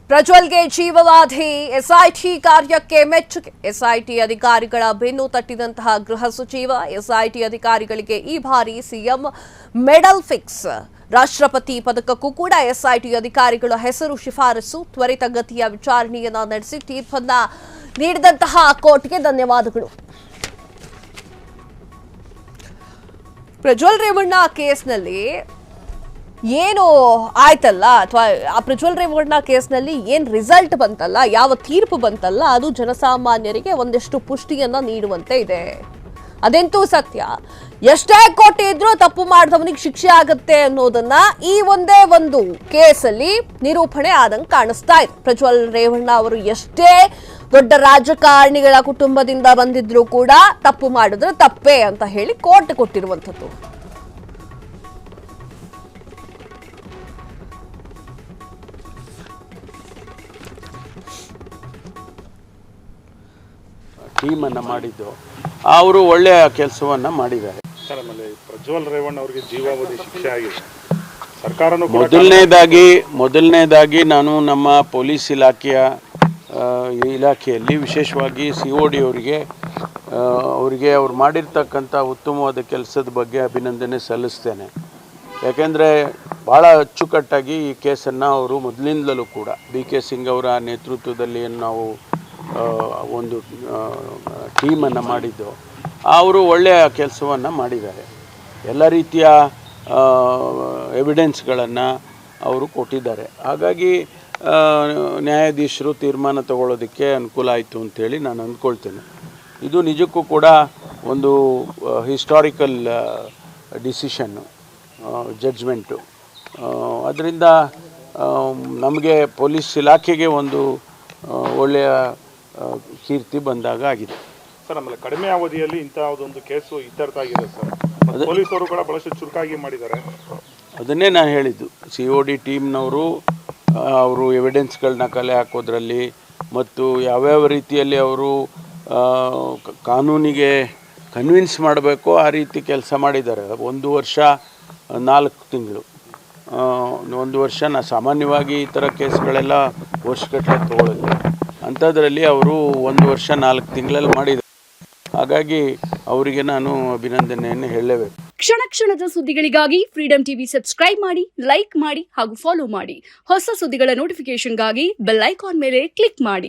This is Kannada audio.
ಪ್ರಜ್ವಲ್ಗೆ ಜೀವವಾಧಿ ಎಸ್ಐಟಿ ಕಾರ್ಯಕ್ಕೆ ಮೆಚ್ಚುಗೆ. ಎಸ್ಐಟಿ ಅಧಿಕಾರಿಗಳ ಬೆನ್ನು ತಟ್ಟಿದಂತಹ ಗೃಹ ಸಚಿವ. ಎಸ್ಐಟಿ ಅಧಿಕಾರಿಗಳಿಗೆ ಈ ಬಾರಿ ಸಿಎಂ ಮೆಡಲ್ ಫಿಕ್ಸ್. ರಾಷ್ಟ್ರಪತಿ ಪದಕಕ್ಕೂ ಕೂಡ ಎಸ್ಐಟಿ ಅಧಿಕಾರಿಗಳ ಹೆಸರು ಶಿಫಾರಸು. ತ್ವರಿತಗತಿಯ ವಿಚಾರಣೆಯನ್ನ ನಡೆಸಿ ತೀರ್ಪನ್ನ ನೀಡಿದಂತಹ ಕೋರ್ಟ್ಗೆ ಧನ್ಯವಾದಗಳು. ಪ್ರಜ್ವಲ್ ರೇವಣ್ಣ ಕೇಸ್ನಲ್ಲಿ ಏನು ಆಯ್ತಲ್ಲ, ಅಥವಾ ಆ ಪ್ರಜ್ವಲ್ ರೇವಣ್ಣ ಕೇಸ್ನಲ್ಲಿ ಏನ್ ರಿಸಲ್ಟ್ ಬಂತಲ್ಲ, ಯಾವ ತೀರ್ಪು ಬಂತಲ್ಲ, ಅದು ಜನಸಾಮಾನ್ಯರಿಗೆ ಒಂದಷ್ಟು ಪುಷ್ಟಿಯನ್ನ ನೀಡುವಂತೆ ಇದೆ. ಅದಂತೂ ಸತ್ಯ. ಎಷ್ಟೇ ಕೋಟಿ ಇದ್ರೂ ತಪ್ಪು ಮಾಡಿದವನಿಗೆ ಶಿಕ್ಷೆ ಆಗುತ್ತೆ ಅನ್ನೋದನ್ನ ಈ ಒಂದೇ ಒಂದು ಕೇಸಲ್ಲಿ ನಿರೂಪಣೆ ಆದಂಗೆ ಕಾಣಿಸ್ತಾ ಇದೆ. ಪ್ರಜ್ವಲ್ ರೇವಣ್ಣ ಅವರು ಎಷ್ಟೇ ದೊಡ್ಡ ರಾಜಕಾರಣಿಗಳ ಕುಟುಂಬದಿಂದ ಬಂದಿದ್ರು ಕೂಡ ತಪ್ಪು ಮಾಡಿದ್ರೆ ತಪ್ಪೇ ಅಂತ ಹೇಳಿ ಕೋರ್ಟ್ ಕೊಟ್ಟಿರುವಂಥದ್ದು. ಟೀಮನ್ನು ಮಾಡಿದ್ದು ಅವರು ಒಳ್ಳೆಯ ಕೆಲಸವನ್ನು ಮಾಡಿದ್ದಾರೆ. ಸರ್, ಆಮೇಲೆ ಪ್ರಜ್ವಲ್ ರೇವಣ್ಣ ಅವರಿಗೆ ಜೀವಾವಧಿ ಶಿಕ್ಷೆ ಆಗಿದೆ. ಸರ್ಕಾರನೂ ಮೊದಲನೇದಾಗಿ ನಾನು ನಮ್ಮ ಪೊಲೀಸ್ ಇಲಾಖೆಯಲ್ಲಿ ವಿಶೇಷವಾಗಿ COD ಅವರಿಗೆ ಅವ್ರು ಮಾಡಿರ್ತಕ್ಕಂಥ ಉತ್ತಮವಾದ ಕೆಲಸದ ಬಗ್ಗೆ ಅಭಿನಂದನೆ ಸಲ್ಲಿಸ್ತೇನೆ. ಯಾಕೆಂದರೆ ಭಾಳ ಅಚ್ಚುಕಟ್ಟಾಗಿ ಈ ಕೇಸನ್ನು ಅವರು ಮೊದಲಿಂದಲೂ ಕೂಡ BK ಸಿಂಗ್ ಅವರ ನೇತೃತ್ವದಲ್ಲಿ ನಾವು ಒಂದು ಟೀಮನ್ನು ಮಾಡಿದ್ದು, ಅವರು ಒಳ್ಳೆಯ ಕೆಲಸವನ್ನು ಮಾಡಿದ್ದಾರೆ. ಎಲ್ಲ ರೀತಿಯ ಎವಿಡೆನ್ಸ್ಗಳನ್ನು ಅವರು ಕೊಟ್ಟಿದ್ದಾರೆ. ಹಾಗಾಗಿ ನ್ಯಾಯಾಧೀಶರು ತೀರ್ಮಾನ ತಗೊಳ್ಳೋದಕ್ಕೆ ಅನುಕೂಲ ಆಯಿತು ಅಂಥೇಳಿ ನಾನು ಅಂದ್ಕೊಳ್ತೇನೆ. ಇದು ನಿಜಕ್ಕೂ ಕೂಡ ಒಂದು ಹಿಸ್ಟಾರಿಕಲ್ ಡಿಸಿಷನ್ನು, ಜಡ್ಜ್ಮೆಂಟು. ಅದರಿಂದ ನಮಗೆ ಪೊಲೀಸ್ ಇಲಾಖೆಗೆ ಒಂದು ಒಳ್ಳೆಯ ಕೀರ್ತಿ ಬಂದಾಗ ಆಗಿದೆ. ಸರ್, ಆಮೇಲೆ ಕಡಿಮೆ ಅವಧಿಯಲ್ಲಿ ಇಂಥದ್ದೊಂದು ಕೇಸು ಇತ್ಯರ್ಥ ಆಗಿದೆ ಸರ್. ಪೊಲೀಸರು ಕೂಡ ಬಹಳಷ್ಟು ಚುರುಕಾಗಿ ಮಾಡಿದ್ದಾರೆ. ಅದನ್ನೇ ನಾನು ಹೇಳಿದ್ದು. COD ಟೀಮ್ನವರು ಅವರು ಎವಿಡೆನ್ಸ್ಗಳನ್ನ ಕಲೆ ಹಾಕೋದ್ರಲ್ಲಿ ಮತ್ತು ಯಾವ್ಯಾವ ರೀತಿಯಲ್ಲಿ ಅವರು ಕಾನೂನಿಗೆ ಕನ್ವಿನ್ಸ್ ಮಾಡಬೇಕೋ ಆ ರೀತಿ ಕೆಲಸ ಮಾಡಿದ್ದಾರೆ. 1 ವರ್ಷ 4 ತಿಂಗಳು, 1 ವರ್ಷ ಸಾಮಾನ್ಯವಾಗಿ ಈ ಥರ ಕೇಸ್ಗಳೆಲ್ಲ ವರ್ಷಗಟ್ಟಲೆ ತೊಗೊಳ್ಳೋದು. ಅಂಥದ್ರಲ್ಲಿ ಅವರು 1 ವರ್ಷ 4 ತಿಂಗಳಲ್ಲಿ ಮಾಡಿದ್ದಾರೆ. ಹಾಗಾಗಿ ಅವರಿಗೆ ನಾನು ಅಭಿನಂದನೆಯನ್ನು ಹೇಳಲೇಬೇಕು. ಕ್ಷಣ ಕ್ಷಣದ ಸುದ್ದಿಗಳಿಗಾಗಿ ಫ್ರೀಡಂ ಟಿವಿ ಸಬ್ಸ್ಕ್ರೈಬ್ ಮಾಡಿ, ಲೈಕ್ ಮಾಡಿ ಹಾಗೂ ಫಾಲೋ ಮಾಡಿ. ಹೊಸ ಸುದ್ದಿಗಳ ನೋಟಿಫಿಕೇಶನ್ಗಾಗಿ ಬೆಲ್ ಐಕಾನ್ ಮೇಲೆ ಕ್ಲಿಕ್ ಮಾಡಿ.